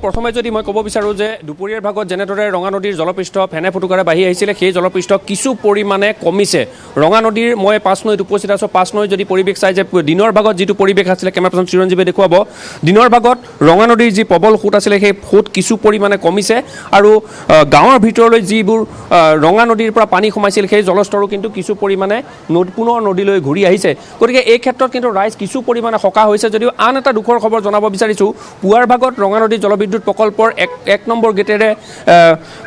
প্ৰথমে যদি মই ক'ব বিচাৰোঁ যে দুপৰীয়াৰ ভাগত যেনেদৰে ৰঙা নদীৰ জলপৃষ্ঠ ফেনে ফুটুকাৰে বাঢ়ি আহিছিলে সেই জলপৃষ্ঠ কিছু পৰিমাণে কমিছে। ৰঙা নদীৰ মই ৫ নৈত উপস্থিত আছোঁ। ৫ নৈৰ যদি পৰিৱেশ চাই যে দিনৰ ভাগত যিটো পৰিৱেশ আছিলে কেমেৰা পাৰ্চন চিৰঞ্জীৱে দেখুৱাব, দিনৰ ভাগত ৰঙা নদীৰ যি প্ৰবল সোঁত আছিলে সেই সোঁত কিছু পৰিমাণে কমিছে আৰু গাঁৱৰ ভিতৰলৈ যিবোৰ ৰঙা নদীৰ পৰা পানী সোমাইছিল সেই জলস্তৰো কিন্তু কিছু পৰিমাণে পুনৰ নদীলৈ ঘূৰি আহিছে। গতিকে এই ক্ষেত্ৰত কিন্তু ৰাইজ কিছু পৰিমাণে সকাহ হৈছে যদিও আন এটা দুখৰ খবৰ জনাব বিচাৰিছোঁ। পুৱাৰ ভাগত ৰঙা নদীৰ জলবিদ্যুৎ প্ৰকল্পৰ এক নম্বৰ গেটেৰে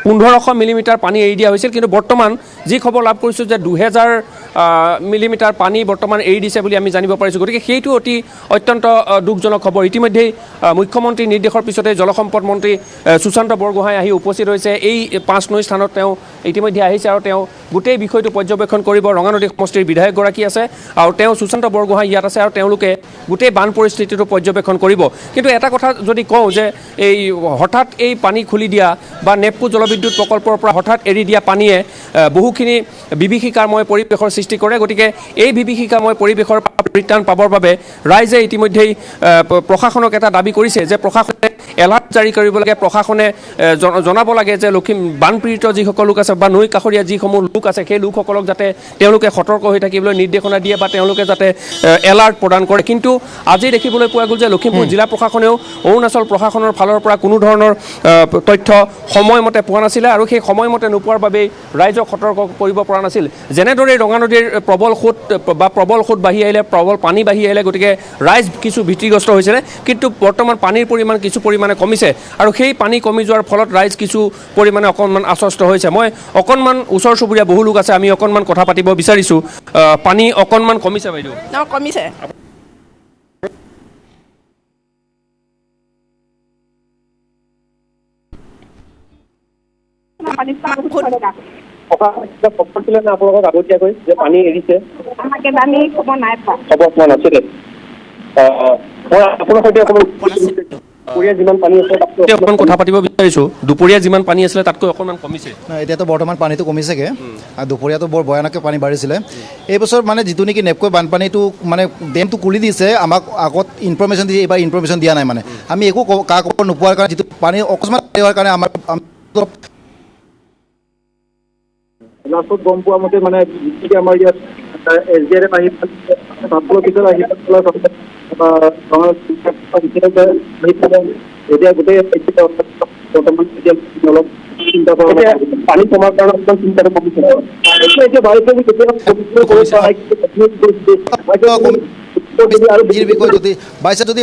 ১৫০০ মিলিমিটাৰ পানী এৰি দিয়া হৈছিল, কিন্তু বৰ্তমান যি খবৰ লাভ কৰিছোঁ যে ২০০০ মিলিমিটাৰ পানী বৰ্তমান এৰি দিছে বুলি আমি জানিব পাৰিছোঁ। গতিকে সেইটো অত্যন্ত দুখজনক খবৰ। ইতিমধ্যেই মুখ্যমন্ত্ৰীৰ নিৰ্দেশৰ পিছতে জলসম্পদ মন্ত্ৰী সুশান্ত বৰগোহাঁই আহি উপস্থিত হৈছে। এই ৫ নৈ স্থানত তেওঁ ইতিমধ্যে আহিছে আৰু তেওঁ গোটেই বিষয়টো পৰ্যবেক্ষণ কৰিব। ৰঙা নদী সমষ্টিৰ বিধায়কগৰাকী আছে আৰু তেওঁ সুশান্ত বৰগোহাঁই ইয়াত আছে আৰু তেওঁলোকে গোটেই বান পৰিস্থিতিটো পৰ্যবেক্ষণ কৰিব। কিন্তু এটা কথা যদি কওঁ যে এই হঠাৎ এই পানী খুলি দিয়া বা নেপকো জলবিদ্যুৎ প্ৰকল্পৰ পৰা হঠাৎ এৰি দিয়া পানীয়ে বহুখিনি বিভীষিকাময় পৰিৱেশৰ সৃষ্টি কৰে। গতিকে এই বিভীষিকাময় পৰিৱেশৰ পৰিত্ৰাণ পাবৰ বাবে ৰাইজে ইতিমধ্যেই প্ৰশাসনক এটা দাবী কৰিছে যে প্ৰশাসনে এলাৰ্ট জাৰি কৰিব লাগে। প্ৰশাসনে জনাব লাগে যে বানপীড়িত যিসকল লোক আছে বা নৈ কাষৰীয়া যিসমূহ লোক আছে সেই লোকসকলক যাতে তেওঁলোকে সতৰ্ক হৈ থাকিবলৈ নিৰ্দেশনা দিয়ে বা তেওঁলোকে যাতে এলাৰ্ট প্ৰদান কৰে। কিন্তু আজি দেখিবলৈ পোৱা গ'ল যে লখিমপুৰ জিলা প্ৰশাসনেও অৰুণাচল প্ৰশাসনৰ ফালৰ পৰা কোনো ধৰণৰ তথ্য সময়মতে পোৱা নাছিলে আৰু সেই সময়মতে নোপোৱাৰ বাবেই ৰাইজক সতৰ্ক কৰিব পৰা নাছিল। যেনেদৰে ৰঙা নদীৰ প্ৰবল সোঁত বাঢ়ি আহিলে, প্ৰবল পানী বাঢ়ি আহিলে, গতিকে ৰাইজ কিছু ভীতিগ্ৰস্ত হৈছিলে। কিন্তু বৰ্তমান পানীৰ পৰিমাণ কিছু পৰিমাণে কমিছে আৰু সেই পানী কমি যোৱাৰ ফলত ৰাইজ কিছু পৰিমাণে অকণমান আশ্বস্ত হৈছে। মই অকণমান ওচৰ চুবুৰীয়া বহু লোক আছে, আমি অকণমান কথা পাতিব বিচাৰিছোঁ। পানী অকণমান কমিছে বাইদেউ? কমিছে। আপোনালোকক আগতীয়াকৈ যে পানী এৰিছে খবৰ পোৱা নাছিলে। মই আপোনাৰ সৈতে দুপৰীয়া যিমান পানী আছে অকণমান কথা পাতিব বিচাৰিছোঁ। দুপৰীয়া যিমান পানী আছিলে তাতকৈ অকণমান কমিছে? এতিয়াতো বৰ্তমান পানীটো কমিছেগৈ আৰু দুপৰীয়াটো বৰ ভয়ানককৈ পানী বাঢ়িছিলে। এই বছৰ মানে যিটো নেকি নেপকৈ বানপানীটো মানে ডেমটো খুলি দিছে, আমাক আগত ইনফৰমেশ্যন দিছে, এইবাৰ ইনফৰমেশ্যন দিয়া নাই। মানে আমি একো কা খবৰ নোপোৱাৰ কাৰণে যিটো পানী অকস্মাত হোৱাৰ কাৰণে আমাৰ লাষ্টত গম পোৱা মতে মানে আমাৰ ইয়াত SDRF আহি পিছত আহি এতিয়া গোটেই বৰ্তমান অলপ চিন্তা পানী কমাৰ কাৰণে অকমান চিন্তাটো কমিছে। এতিয়া বাৰিষা বিষয় যদি বাইছে যদি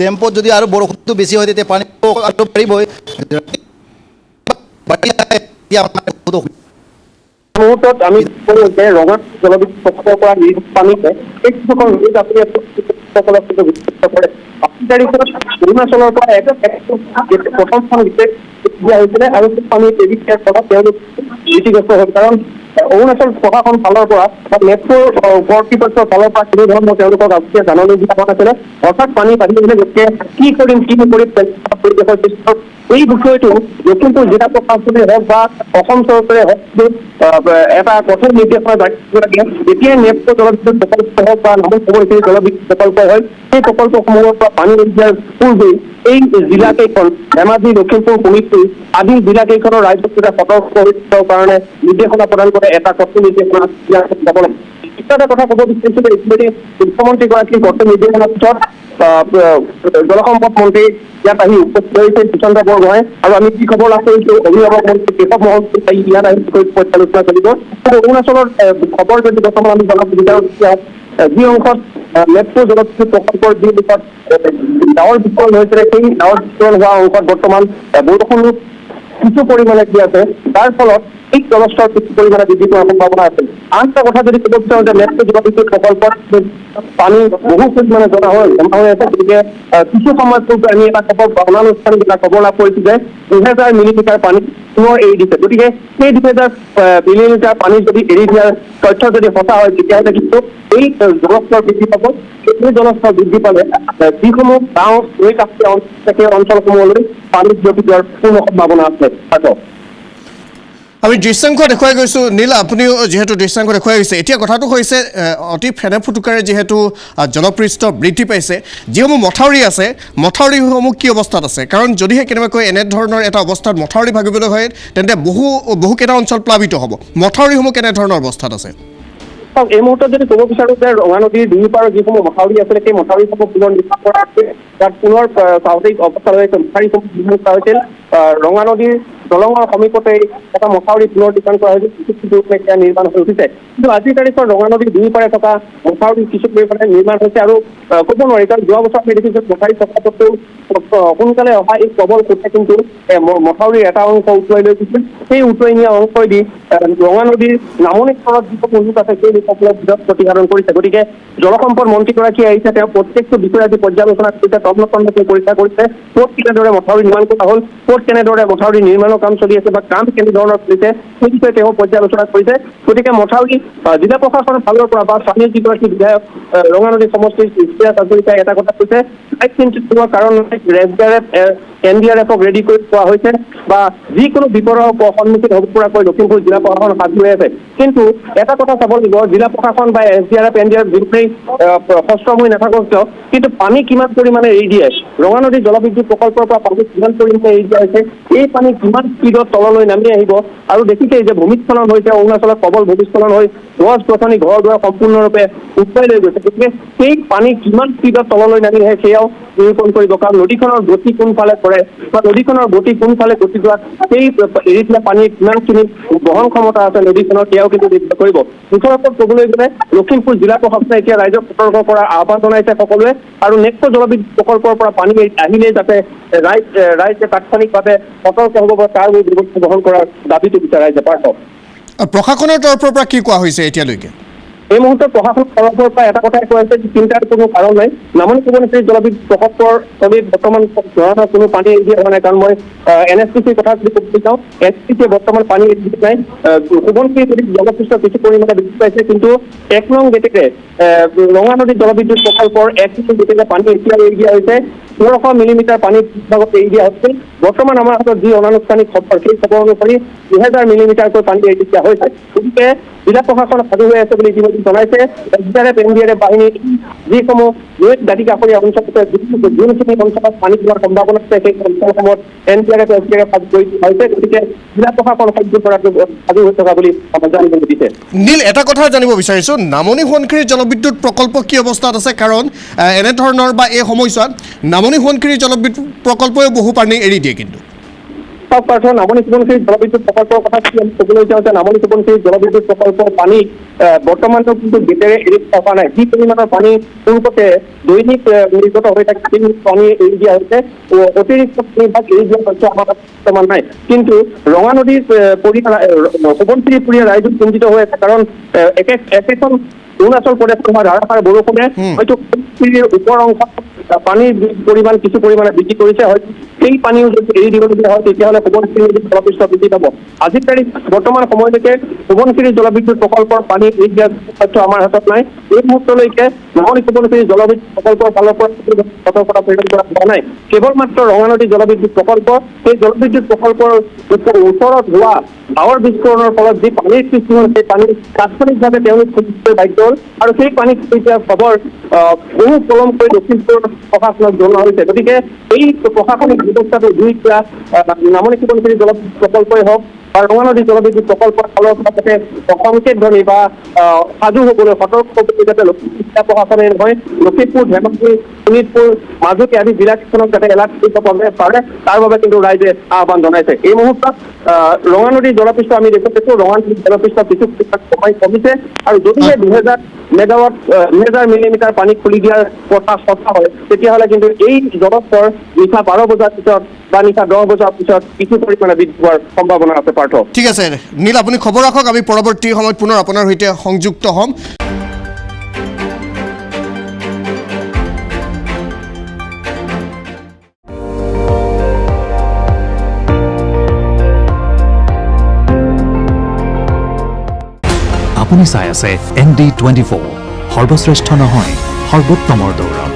ডেম্পত যদি আৰু বৰষুণটো বেছি হয় তেতিয়া পানী বাঢ়িবই। মুহূৰ্তত আমি ৰঙা জলবিদ্যুৎ প্ৰকল্পৰ পৰা পানীতে এই কৃষকৰ ৰোগীত আপুনি কৰে। 8 তাৰিখত অৰুণাচলৰ পৰা প্ৰথম স্থান দিয়া হৈছিলে আৰু পানী এৰি দিয়াৰ ফলত তেওঁলোক ক্ষতিগ্ৰস্ত হ'ল। কাৰণ অৰুণাচল প্ৰশাসন ফালৰ পৰা বা নেপকোৰ কৰ্তৃপক্ষৰ ফালৰ পৰা কোনো ধৰণৰ তেওঁলোকক আগতীয়া জাননী দিয়া হোৱা নাছিলে। হঠাৎ পানী বাঢ়ি আহিলে গতিকে কি কৰিম পৰিৱেশৰ সৃষ্টি এই বিষয়টো লখিমপুৰ জিলা প্ৰশাসনে হওক বা অসম চৰকাৰে হওক এটা কঠোৰ নিৰ্দেশনা জাৰি কৰিব লাগে। যেতিয়াই নেপকো জলবিদ্যুৎ প্ৰকল্প হওক বা নতুন জলবিদ্যুৎ প্ৰকল্প হয় সেই প্ৰকল্পসমূহৰ পৰা পানী এৰি দিয়াৰ পূৰ্বেই এই জিলাকেইখন ধেমাজি, লখিমপুৰ, শোণিতপুৰ আদি জিলাকেইখনৰ ৰাইজক সতৰ্ক কৰিবৰ কাৰণে নিৰ্দেশনা প্ৰদান কৰে। এটা কঠোৰ নিৰ্দেশনা যাব লাগে। এটা কথা ক'ব বিচাৰিছোঁ যে ইতিমধ্যে মুখ্যমন্ত্ৰীগৰাকীৰ কঠোৰ নিৰ্দেশনাৰ পিছত জলসম্পদ মন্ত্ৰী ইয়াত আহি উপস্থিত হৈছে সুশান্ত বৰগোহাঁই আৰু আমি কি খবৰ লাভ কৰিছোঁ অভিভাৱক মন্ত্ৰী কেশৱ মহন্তই ইয়াত আহি পৰ্যালোচনা চলিব। অৰুণাচলৰ খবৰ যদি বৰ্তমান আমি জনাব বিচাৰোঁ যি অংশত নেপকো জলবিদ্যুৎ প্ৰকল্পৰ যি দিশত ডাৱৰ বিস্ফোৰণ হৈছিলে সেই ডাৱৰ বিস্ফোৰণ হোৱা অংশত বৰ্তমান বৰষুণ কিছু পৰিমাণে কি আছে, যাৰ ফলত এই জলস্তৰ কিছু পৰিমাণে বৃদ্ধি পোৱাৰ সম্ভাৱনা আছে। আন এটা কথা যদি ক'ব বিচাৰোঁ যে নেপকো জলবিদ্যুৎ প্ৰকল্পত পানী বহু পৰিমাণে জমা হৈ আছে। গতিকে কিছু সময় পূৰ্বে আমি এটা অনানুষ্ঠানিক এটা খবৰ লাভ কৰিছোঁ যে ২০০০ মিলিমিটাৰ পানী পুনৰ এৰি দিছে। গতিকে সেই ২০০০ মিলিমিটাৰ পানী যদি এৰি দিয়াৰ তথ্য যদি সঁচা হয় তেতিয়াহ'লে কিন্তু এই জলস্তৰ বৃদ্ধি পাব। এই জলস্তৰ বৃদ্ধি পালে যিসমূহ গাঁও নৈ কাষৰীয়া সেই অঞ্চলসমূহলৈ পানী বিয়পি যোৱাৰ পূৰ্ণ সম্ভাৱনা আছে। আমি দৃশ্যাংশ দেখুৱাই গৈছোঁ নীল আপুনিও যিহেতু দৃশ্যাংশ দেখুৱাই গৈছে এতিয়া কথাটো হৈছে অতি ফেনে ফুটুকাৰে যিহেতু জলপৃষ্ঠ বৃদ্ধি পাইছে যিসমূহ মথাউৰি আছে মথাউৰিসমূহ কি অৱস্থাত আছে কাৰণ যদিহে কেনেবাকৈ এনেধৰণৰ এটা অৱস্থাত মথাউৰি ভাগিবলৈ হয় তেন্তে বহুকেইটা অঞ্চল প্লাবিত হ'ব মথাউৰিসমূহ কেনেধৰণৰ অৱস্থাত আছে এই মুহূৰ্তত যদি ক'ব বিচাৰোঁ যে ৰঙা নদীৰ দুই পাৰৰ যিসমূহ মথাউৰি আছিলে সেই মথাউৰিসমূহ পুনৰ নিৰ্মাণ কৰা হৈছে তাত পুনৰ স্বাভাৱিক অৱস্থালৈ মথাউৰিসমূহ নিৰ্মাণ কৰা হৈছিল ৰঙা নদীৰ দলঙৰ সমীপতে এটা মথাউৰি পুনৰ নিৰ্মাণ কৰা হৈছিল কিছু পৰিমাণে সেয়া নিৰ্মাণ হৈ উঠিছে কিন্তু আজিৰ তাৰিখত ৰঙা নদীৰ দুই পাৰে থকা মথাউৰি কিছু পৰিমাণে নিৰ্মাণ হৈছে আৰু ক'ব নোৱাৰি কাৰণ যোৱা বছৰ আমি দেখিছোঁ মথাউৰি থকা স্বত্বেও সোনকালে অহা এই প্ৰবল সোঁতে কিন্তু মথাউৰিৰ এটা অংশ উটুৱাই লৈ গৈছিল সেই উটুৱাই নিয়া অংশই ৰঙা নদীৰ নামনি স্তৰত যিসকল লোক আছে সেই লোকসকলক বিৰত প্ৰতিসাধন কৰিছে গতিকে জলসম্পদ মন্ত্ৰীগৰাকী আহিছে তেওঁ প্ৰত্যেকটো বিষয় আজি পৰ্যালোচনা কৰিছে তন্নতন্নকৈ পৰীক্ষা কৰিছে ক'ত কেনেদৰে মথাউৰি নিৰ্মাণ কৰা হ'ল ক'ত কেনেদৰে মথাউৰি নিৰ্মাণৰ কাম চলি আছে বা কাম কেনেধৰণৰ চলিছে সেই বিষয়ে তেওঁ পৰ্যালোচনা কৰিছে গতিকে মথাউৰি জিলা প্ৰশাসনৰ ফালৰ পৰা বা স্থানীয় যিগৰাকী বিধায়ক ৰঙা নদী সমষ্টিৰ ইছৰাজ হাজৰিকাই এটা কথা কৈছে চিন্তিত হোৱাৰ কাৰণ NDRF ৰেডি কৰি থোৱা হৈছে বা যিকোনো বিপদৰ সন্মুখীন হ'ব পৰাকৈ লখিমপুৰ জিলা প্ৰশাসন সাজু হৈ আছে কিন্তু এটা কথা চাব লাগিব জিলা প্ৰশাসন বা SDRF NDRF যিবোৰেই সষ্টম হৈ নাথাকক কিয় কিন্তু পানী কিমান পৰিমাণে এৰি দিয়ে ৰঙা নদী জলবিদ্যুৎ প্ৰকল্পৰ পৰা পানী কিমান পৰিমাণে এৰি দিয়া হৈছে এই পানী কিমান স্পীডত তললৈ নামি আহিব আৰু দেখিছে যে ভূমিস্খলন হৈছে অৰুণাচলত প্ৰবল ভূমিস্খলন হৈ গছ গছনি ঘৰ দুৱাৰ সম্পূৰ্ণৰূপে উটুৱাই লৈ গৈছে গতিকে সেই পানী কিমান স্পীডত তললৈ নামি আহে সেয়াও নিৰূপণ কৰিব কাৰণ নদীখনৰ গতি কোনফালে কৰে বা নদীখনৰ গতি কোনফালে গতি যোৱা সেই এৰি দিয়া পানীৰ কিমানখিনি বহন ক্ষমতা আছে নদীখনৰ সেয়াও কিন্তু নিৰ্ধাৰণ কৰিব মুঠৰ ক'বলৈ গ'লে লখিমপুৰ জিলা প্ৰশাসনে এতিয়া ৰাইজক সতৰ্ক কৰাৰ আহ্বান জনাইছে সকলোৱে আৰু নেক্সট জলবিদ্যুৎ প্ৰকল্পৰ পৰা পানী আহিলে যাতে ৰাইজে তাৎক্ষণিকভাৱে সতৰ্ক হ'ব বা তাৰ ব্যৱস্থা গ্ৰহণ কৰাৰ দাবীটো বিচাৰে ৰাইজে পাৰ্থ প্ৰশাসনৰ তৰফৰ পৰা কি কোৱা হৈছে এতিয়ালৈকে এই মুহূৰ্তত প্ৰশাসনৰ তৰফৰ পৰা এটা কথাই কৈ আছে যে চিন্তাৰ কোনো কাৰণ নাই নামনি সোৱণশিৰি জলবিদ্যুৎ প্ৰকল্পৰ স্থলীত বৰ্তমান ধৰণৰ কোনো পানী এৰি দিয়া হোৱা নাই কাৰণ মই NSPCৰ কথা যদি ক'বলৈ যাওঁ NSPCয়ে বৰ্তমান পানী এৰি দিয়া নাই সোৱণশিৰি নদীত জলপৃষ্ঠ কিছু পৰিমাণে বৃদ্ধি পাইছে কিন্তু 1 নং গেটেৰে ৰঙা নদী জলবিদ্যুৎ প্ৰকল্পৰ 1 নং গেটেৰে পানী এতিয়া এৰি দিয়া হৈছে 1600 মিলিমিটাৰ পানী ভাগত এৰি দিয়া হৈছে বৰ্তমান আমাৰ হাতত যি অনানুষ্ঠানিক খবৰ সেই খবৰ অনুসৰি 2000 মিলিমিটাৰকৈ পানী এৰি দিয়া হৈছে গতিকে জিলা প্ৰশাসন সাজু হৈ আছে বুলি ইতিমধ্যে জনাইছে SDRF NDRF বাহিনী যিসমূহ দাঁতি কাষৰীয়া অঞ্চলতে যোনখিনি অঞ্চলত পানী যোৱাৰ সম্ভাৱনা আছে সেই অঞ্চলসমূহত NDRF SDRF সাজু কৰি হৈছে গতিকে জিলা প্ৰশাসন সাজু কৰাটো সাজু হৈ থকা বুলি জানিব দিছে নীল এটা কথা জানিব বিচাৰিছোঁ নামনি সোৱণশিৰি জলবিদ্যুৎ প্ৰকল্প কি অৱস্থাত আছে কাৰণ এনেধৰণৰ বা এই সময়ছোৱাত নামনি সোৱণশিৰি জলবিদ্যুৎ প্ৰকল্পই বহু পানী এৰি দিয়ে কিন্তু নামনি সোৱণশিৰি জলবিদ্যুৎ প্ৰকল্পৰ কথা আমি ক'বলৈ যাওঁ যে নামনি সোৱণশিৰি জলবিদ্যুৎ প্ৰকল্পৰ পানী বৰ্তমানতো কিন্তু গেটেৰে এৰি থকা নাই যি পৰিমাণৰ পানী পূৰ্বতে দৈনিক নিৰ্গত হৈ থাকে সেই পানী এৰি দিয়া হৈছে অতিৰিক্ত পানীভাগ এৰি দিয়া তথ্য আমাৰ বৰ্তমান নাই কিন্তু ৰঙা নদীৰ সোৱণশিৰি পৰিয়াল ৰাইজো চিন্তিত হৈ আছে কাৰণ একেখন অৰুণাচল প্ৰদেশ হোৱা ধাৰাসাৰ বৰষুণে হয়তো সোৱণশিৰিৰ ওপৰ অংশত পানীৰ পৰিমাণ কিছু পৰিমাণে বৃদ্ধি কৰিছে হয়তো সেই পানীও যদি এৰি দিবলগীয়া হয় তেতিয়াহ'লে সোৱণশিৰি নদীৰ জলপৃষ্ঠ বৃদ্ধি পাব আজিৰ তাৰিখ বৰ্তমান সময়লৈকে সোৱণশিৰি জলবিদ্যুৎ প্ৰকল্পৰ পানী এৰি দিয়াৰ তথ্য আমাৰ হাতত নাই এই মুহূৰ্তলৈকে নামনি সোৱণশিৰি জলবিদ্যুৎ প্ৰকল্পৰ ফালৰ পৰা সতৰ্কতা প্ৰেৰণ কৰা হোৱা নাই কেৱল মাত্ৰ ৰঙা নদী জলবিদ্যুৎ প্ৰকল্প সেই জলবিদ্যুৎ প্ৰকল্পৰ ওচৰত হোৱা ডাৱৰ বিস্ফোৰণৰ ফলত যি পানীৰ সৃষ্টি হ'ল সেই পানী তাৎক্ষণিকভাৱে তেওঁলোক খুজিবলৈ বাধ্য হ'ল আৰু সেই পানীত এতিয়া খবৰ বহু পলমকৈ লখিমপুৰ প্ৰশাসনক জনোৱা হৈছে গতিকে এই প্ৰশাসনিক ব্যৱস্থাটো দুইটা নামনি সোৱণশিৰি জলবিদ্যুৎ প্ৰকল্পই হওক বা ৰঙা নদী জলবিদ্যুৎ প্ৰকল্পৰ ফালৰ পৰা যাতে সংকেত ধৰি বা সাজু হ'বলৈ সতৰ্ক হ'বলৈ যাতে লখিমপুৰ জিলা প্ৰশাসনে নহয় লখিমপুৰ ধেমাজি শোণিতপুৰ মাজুলী আদি জিলাকেইখনক যাতে এলাৰ্ট কৰিব পাৰে তাৰ বাবে কিন্তু ৰাইজে আহ্বান জনাইছে এই মুহূৰ্তত ৰঙা নদীৰ জলপৃষ্ঠ আমি দেখিছোঁ ৰঙা নদীৰ জলপৃষ্ঠ কিছু কমিছে আৰু যদিহে 2000 মেগাৱাট 2000 মিলিমিটাৰ পানী খুলি দিয়াৰ কথা সঁচা হয় তেতিয়াহ'লে কিন্তু এই জলস্তৰ নিশা 12 বজাৰ পিছত বা নিশা 10 বজাৰ পিছত কিছু পৰিমাণে বৃদ্ধি হোৱাৰ সম্ভাৱনা আছে পাৰ্থ ঠিক আছে নীল আপুনি খবৰ ৰাখক আমি পৰৱৰ্তী সময়ত পুনৰ আপোনাৰ সৈতে সংযুক্ত হ'ম আপুনি চাই আছে ND24 সৰ্বশ্ৰেষ্ঠ নহয় সৰ্বোত্তমৰ দৌৰত